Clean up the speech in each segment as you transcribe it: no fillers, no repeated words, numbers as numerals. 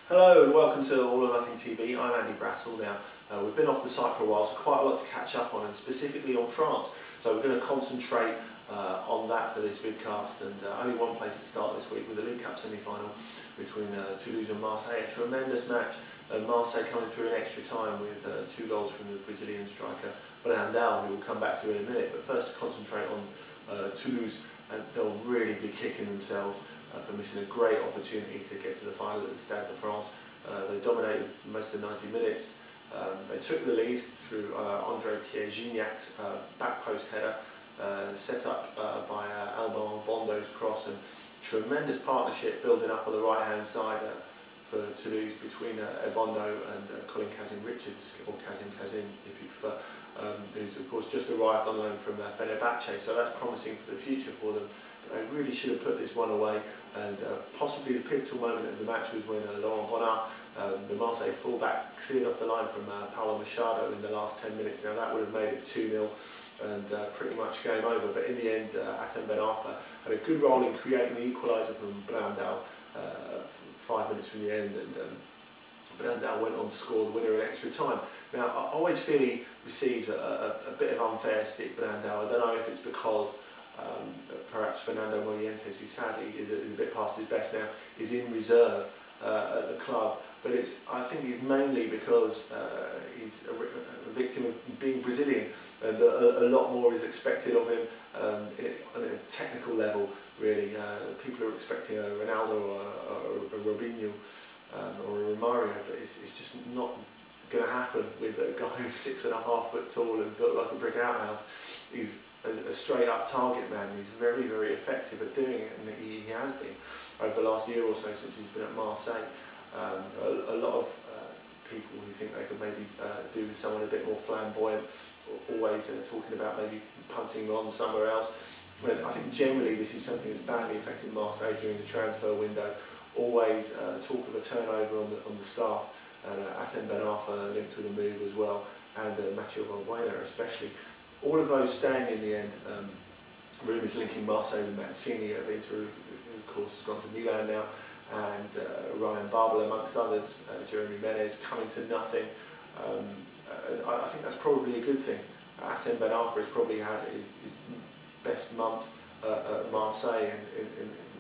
Hello and welcome to All or Nothing TV. I'm Andy Brassell. Now, we've been off the site for a while, so quite a lot to catch up on, and specifically on France. So we're going to concentrate on that for this vidcast, and only one place to start this week with the League Cup semi-final between Toulouse and Marseille. A tremendous match, and Marseille coming through in extra time with 2 goals from the Brazilian striker Brandão, who we'll come back to in a minute. But first, to concentrate on Toulouse, and they'll really be kicking themselves for missing a great opportunity to get to the final at the Stade de France. They dominated most of the 90 minutes. They took the lead through André-Pierre Gignac's back post header, set up by Alban Bondo's cross, and tremendous partnership building up on the right hand side for Toulouse between Bondo and Colin Kazim-Richards, or Kazim if you prefer, who's of course just arrived on loan from Fenerbahce, so that's promising for the future for them. They really should have put this one away, and possibly the pivotal moment of the match was when Laurent Bonnat, the Marseille fullback, cleared off the line from Paulo Machado in the last 10 minutes. Now that would have made it 2-0 and pretty much game over, but in the end Ait-Fana had a good role in creating the equaliser from Brandão 5 minutes from the end, and Brandão went on to score the winner in extra time. Now I always feel he receives a bit of unfair stick, Brandão. I don't know if it's because perhaps Fernando Morientes, who sadly is a bit past his best now, is in reserve at the club, but I think it's mainly because he's a victim of being Brazilian, and a lot more is expected of him on a technical level, really. People are expecting a Ronaldo or a Robinho or a Romario, but it's just not going to happen with a guy who's 6.5 foot tall and built like a brick outhouse. He's a straight up target man. He's very, very effective at doing it, and he has been over the last year or so since he's been at Marseille. A lot of people who think they could maybe do with someone a bit more flamboyant, always talking about maybe punting on somewhere else. But I think generally this is something that's badly affected Marseille during the transfer window. Always talk of a turnover on the staff, and Ait-Fana linked with a move as well, and Mathieu Valbuena especially. All of those staying in the end. Rumours linking Marseille with Mancini at Inter, who of course has gone to Milan now, and Ryan Babel amongst others, Jeremy Menez, coming to nothing. I think that's probably a good thing. Ait-Fana has probably had his best month at Marseille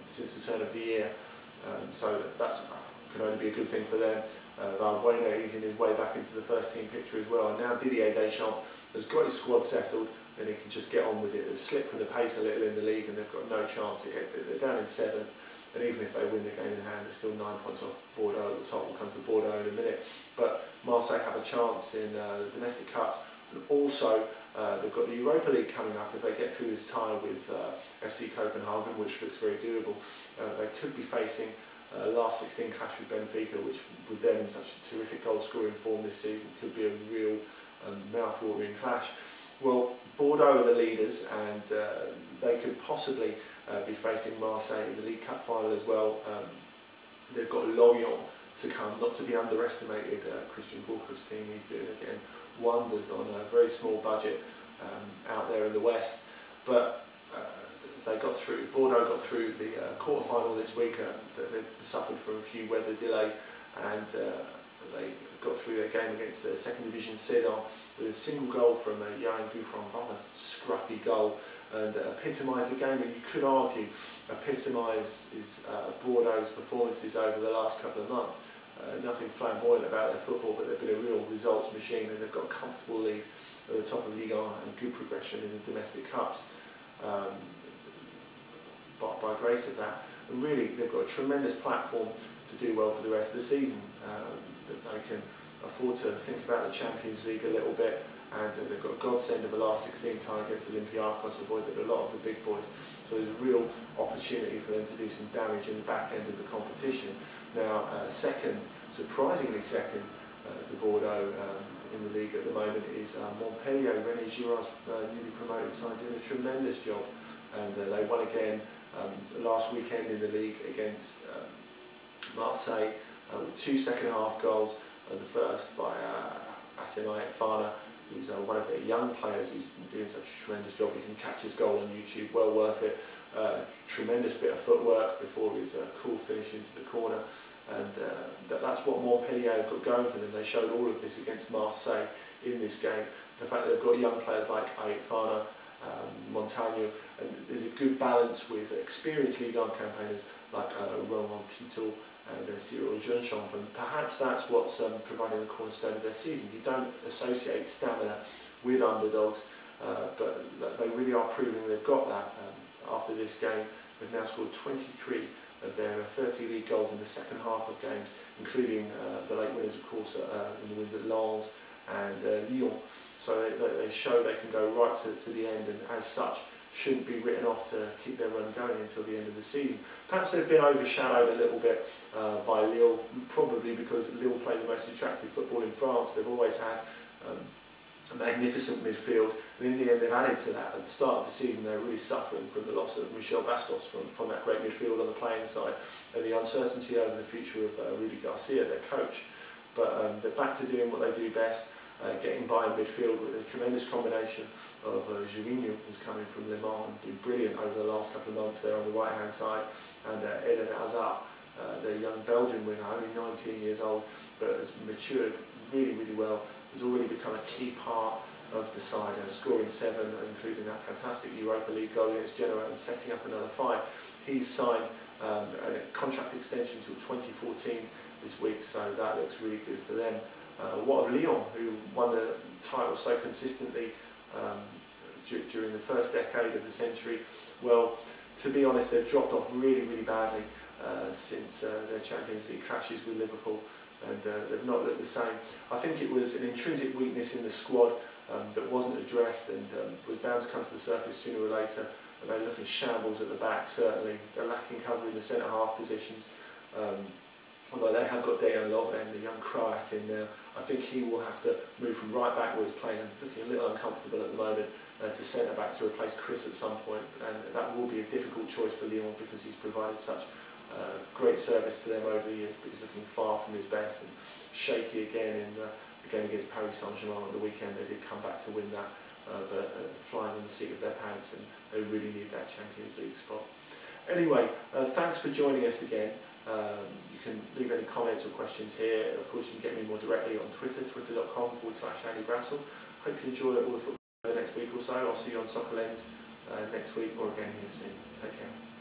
since the turn of the year, so that can only be a good thing for them. Valbuena easing his way back into the first team picture as well, and now Didier Deschamps has got his squad settled, then he can just get on with it. They've slipped from the pace a little in the league, and they've got no chance. They're down in 7th, and even if they win the game in hand, they're still 9 points off Bordeaux at the top. We'll come to Bordeaux in a minute. But Marseille have a chance in the domestic cups, and also they've got the Europa League coming up. If they get through this tie with FC Copenhagen, which looks very doable, they could be facing last 16 clash with Benfica, which with them in such a terrific goal scoring form this season could be a real mouth-watering clash. Well, Bordeaux are the leaders, and they could possibly be facing Marseille in the League Cup final as well. They've got Lorient to come, not to be underestimated. Christian Bulker's team, he's doing again wonders on a very small budget out there in the West. But they got through. Bordeaux got through the quarter-final this week. They suffered from a few weather delays, and they got through their game against the second division Sedan with a single goal from Yoann Gouffron, rather scruffy goal, and epitomised the game, and you could argue epitomises Bordeaux's performances over the last couple of months. Nothing flamboyant about their football, but they've been a real results machine, and they've got a comfortable lead at the top of Ligue 1 and good progression in the domestic cups. By grace of that, and really they've got a tremendous platform to do well for the rest of the season, that they can afford to think about the Champions League a little bit, and they've got a godsend of a last 16 tie against Olympiacos, avoided a lot of the big boys, so there's a real opportunity for them to do some damage in the back end of the competition. Now second, surprisingly second to Bordeaux in the league at the moment is Montpellier. René Girard's newly promoted side doing a tremendous job, and they won again last weekend in the league against Marseille with 2 second-half goals. The first by Ait-Fana, who's one of their young players who's doing such a tremendous job. You can catch his goal on YouTube, well worth it. Tremendous bit of footwork before his cool finish into the corner, and that's what Montpellier have got going for them. They showed all of this against Marseille in this game. The fact that they've got young players like Ait-Fana, Montagno, and there's a good balance with experienced Ligue 1 campaigners like Romain Pitot and Cyril Jeanchamp, and perhaps that's what's providing the cornerstone of their season. You don't associate stamina with underdogs, but they really are proving they've got that. After this game, they've now scored 23 of their 30 league goals in the second half of games, including the late winners, of course, in the wins at Lens and Lyon. So they show they can go right to the end, and as such shouldn't be written off to keep their run going until the end of the season. Perhaps they've been overshadowed a little bit by Lille, probably because Lille play the most attractive football in France. They've always had a magnificent midfield, and in the end they've added to that. At the start of the season they're really suffering from the loss of Michel Bastos from that great midfield on the playing side, and the uncertainty over the future of Rudy Garcia, their coach. But they're back to doing what they do best, getting by in midfield with a tremendous combination of Gervinho, who's coming from Le Mans and been brilliant over the last couple of months there on the right hand side, and Eden Hazard, their young Belgian winger, only 19 years old, but has matured really well, has already become a key part of the side, scoring 7, including that fantastic Europa League goal against Genoa and setting up another 5. He's signed a contract extension till 2014 this week, so that looks really good for them. What of Lyon, who won the title so consistently during the first decade of the century? Well, to be honest, they've dropped off really badly since their Champions League clashes with Liverpool, and they've not looked the same. I think it was an intrinsic weakness in the squad that wasn't addressed and was bound to come to the surface sooner or later. And they look in shambles at the back, certainly. They're lacking cover in the centre-half positions. Although they have got Dejan Lovren, the young Croat, in there. I think he will have to move from right backwards, playing and looking a little uncomfortable at the moment, to centre back to replace Chris at some point, and that will be a difficult choice for Lyon because he's provided such great service to them over the years, but he's looking far from his best and shaky again in the game against Paris Saint-Germain on the weekend. They did come back to win that, but flying in the seat of their pants, and they really need that Champions League spot. Anyway, thanks for joining us again. You can leave any comments or questions here. Of course, you can get me more directly on Twitter, twitter.com/Andy Brassell. Hope you enjoy all the football the next week or so. I'll see you on Soccer Lens next week or again here soon. Take care.